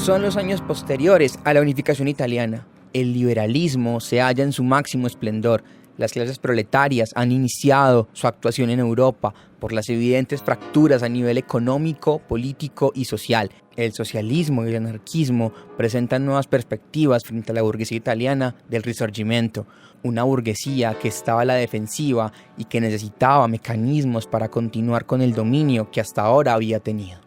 Son los años posteriores a la unificación italiana. El liberalismo se halla en su máximo esplendor. Las clases proletarias han iniciado su actuación en Europa por las evidentes fracturas a nivel económico, político y social. El socialismo y el anarquismo presentan nuevas perspectivas frente a la burguesía italiana del Risorgimento, una burguesía que estaba a la defensiva y que necesitaba mecanismos para continuar con el dominio que hasta ahora había tenido.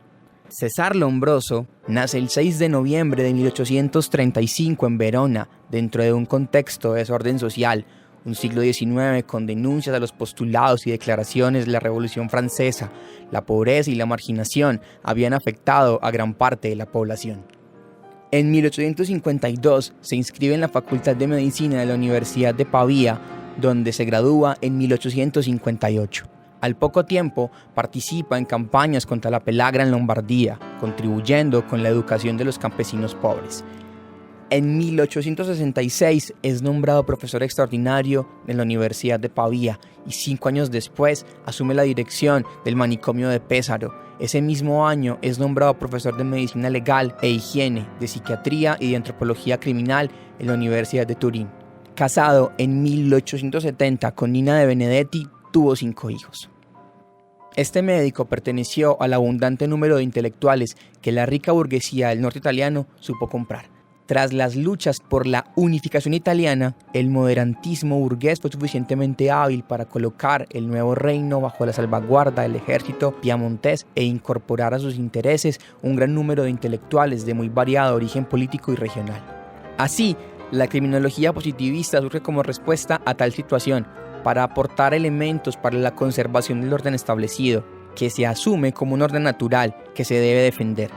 Cesar Lombroso nace el 6 de noviembre de 1835 en Verona, dentro de un contexto de desorden social, un siglo XIX con denuncias a los postulados y declaraciones de la Revolución Francesa. La pobreza y la marginación habían afectado a gran parte de la población. En 1852 se inscribe en la Facultad de Medicina de la Universidad de Pavía, donde se gradúa en 1858. Al poco tiempo participa en campañas contra la pelagra en Lombardía, contribuyendo con la educación de los campesinos pobres. En 1866 es nombrado profesor extraordinario en la Universidad de Pavía y 5 años después asume la dirección del manicomio de Pesaro. Ese mismo año es nombrado profesor de Medicina Legal e Higiene, de Psiquiatría y de Antropología Criminal en la Universidad de Turín. Casado en 1870 con Nina de Benedetti, tuvo 5 hijos. Este médico perteneció al abundante número de intelectuales que la rica burguesía del norte italiano supo comprar. Tras las luchas por la unificación italiana, el moderantismo burgués fue suficientemente hábil para colocar el nuevo reino bajo la salvaguarda del ejército piamontés e incorporar a sus intereses un gran número de intelectuales de muy variado origen político y regional. Así, la criminología positivista surge como respuesta a tal situación, para aportar elementos para la conservación del orden establecido, que se asume como un orden natural que se debe defender.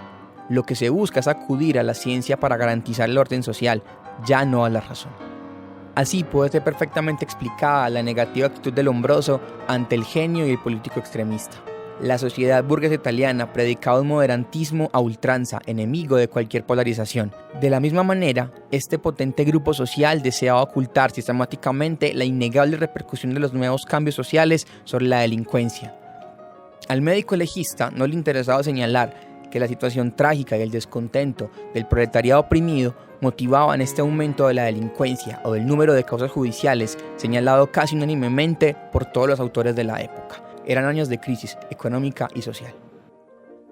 Lo que se busca es acudir a la ciencia para garantizar el orden social, ya no a la razón. Así puede ser perfectamente explicada la negativa actitud de Lombroso ante el genio y el político extremista. La sociedad burguesa italiana predicaba un moderantismo a ultranza, enemigo de cualquier polarización. De la misma manera, este potente grupo social deseaba ocultar sistemáticamente la innegable repercusión de los nuevos cambios sociales sobre la delincuencia. Al médico legista no le interesaba señalar que la situación trágica y el descontento del proletariado oprimido motivaban este aumento de la delincuencia o del número de causas judiciales, señalado casi unánimemente por todos los autores de la época. Eran años de crisis económica y social.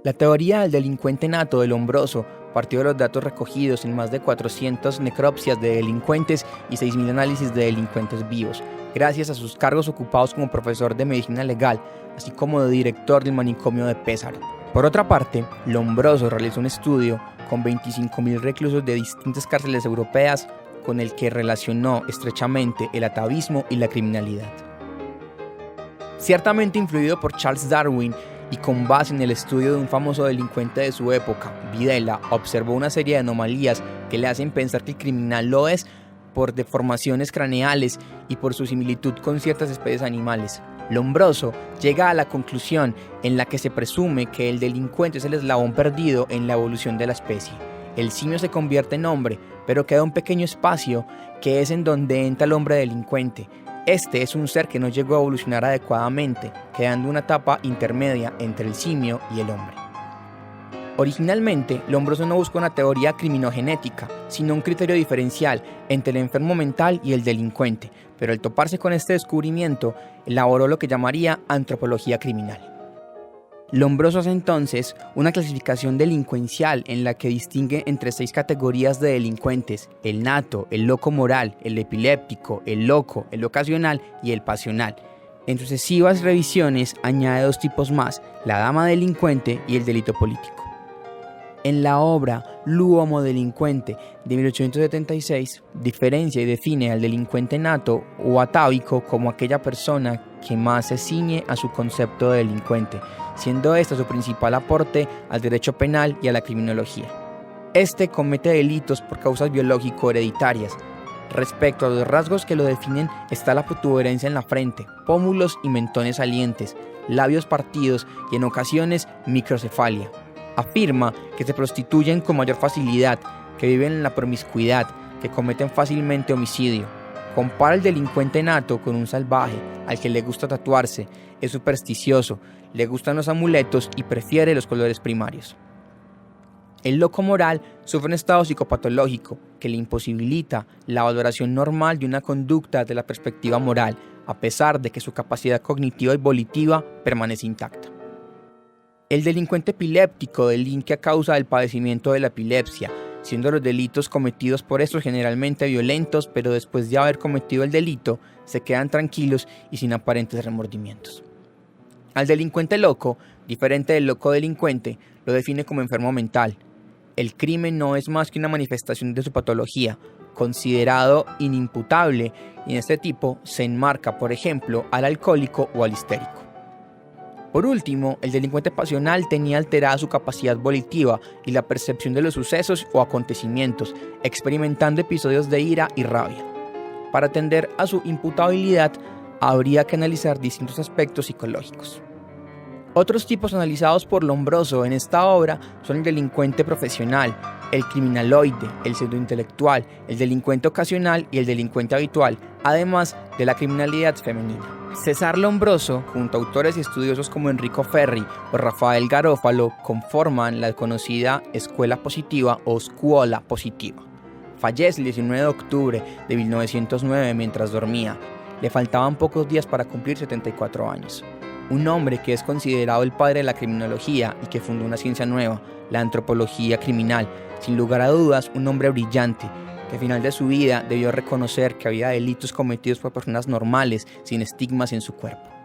La teoría del delincuente nato de Lombroso partió de los datos recogidos en más de 400 necropsias de delincuentes y 6.000 análisis de delincuentes vivos, gracias a sus cargos ocupados como profesor de medicina legal, así como de director del manicomio de Pesaro. Por otra parte, Lombroso realizó un estudio con 25.000 reclusos de distintas cárceles europeas con el que relacionó estrechamente el atavismo y la criminalidad. Ciertamente influido por Charles Darwin y con base en el estudio de un famoso delincuente de su época, Videla observó una serie de anomalías que le hacen pensar que el criminal lo es por deformaciones craneales y por su similitud con ciertas especies animales. Lombroso llega a la conclusión en la que se presume que el delincuente es el eslabón perdido en la evolución de la especie. El simio se convierte en hombre, pero queda un pequeño espacio que es en donde entra el hombre delincuente. Este es un ser que no llegó a evolucionar adecuadamente, quedando una etapa intermedia entre el simio y el hombre. Originalmente, Lombroso no buscó una teoría criminogenética, sino un criterio diferencial entre el enfermo mental y el delincuente, pero al toparse con este descubrimiento, elaboró lo que llamaría antropología criminal. Lombroso hace entonces una clasificación delincuencial en la que distingue entre 6 categorías de delincuentes: el nato, el loco moral, el epiléptico, el loco, el ocasional y el pasional. En sucesivas revisiones añade 2 tipos más: la dama delincuente y el delito político. En la obra L'uomo delincuente de 1876, diferencia y define al delincuente nato o atávico como aquella persona que más se ciñe a su concepto de delincuente, siendo este su principal aporte al derecho penal y a la criminología. Este comete delitos por causas biológico-hereditarias. Respecto a los rasgos que lo definen está la protuberancia en la frente, pómulos y mentones salientes, labios partidos y en ocasiones microcefalia. Afirma que se prostituyen con mayor facilidad, que viven en la promiscuidad, que cometen fácilmente homicidio. Compara el delincuente nato con un salvaje, al que le gusta tatuarse, es supersticioso, le gustan los amuletos y prefiere los colores primarios. El loco moral sufre un estado psicopatológico que le imposibilita la valoración normal de una conducta desde la perspectiva moral, a pesar de que su capacidad cognitiva y volitiva permanece intacta. El delincuente epiléptico delinque a causa del padecimiento de la epilepsia, siendo los delitos cometidos por estos generalmente violentos, pero después de haber cometido el delito, se quedan tranquilos y sin aparentes remordimientos. Al delincuente loco, diferente del loco delincuente, lo define como enfermo mental. El crimen no es más que una manifestación de su patología, considerado inimputable, y en este tipo se enmarca, por ejemplo, al alcohólico o al histérico. Por último, el delincuente pasional tenía alterada su capacidad volitiva y la percepción de los sucesos o acontecimientos, experimentando episodios de ira y rabia. Para atender a su imputabilidad, habría que analizar distintos aspectos psicológicos. Otros tipos analizados por Lombroso en esta obra son el delincuente profesional, el criminaloide, el pseudointelectual, el delincuente ocasional y el delincuente habitual, además de la criminalidad femenina. César Lombroso, junto a autores y estudiosos como Enrico Ferri o Rafael Garófalo, conforman la conocida Escuela Positiva o Scuola Positiva. Fallece el 19 de octubre de 1909 mientras dormía. Le faltaban pocos días para cumplir 74 años. Un hombre que es considerado el padre de la criminología y que fundó una ciencia nueva, la antropología criminal. Sin lugar a dudas, un hombre brillante, que al final de su vida debió reconocer que había delitos cometidos por personas normales, sin estigmas en su cuerpo.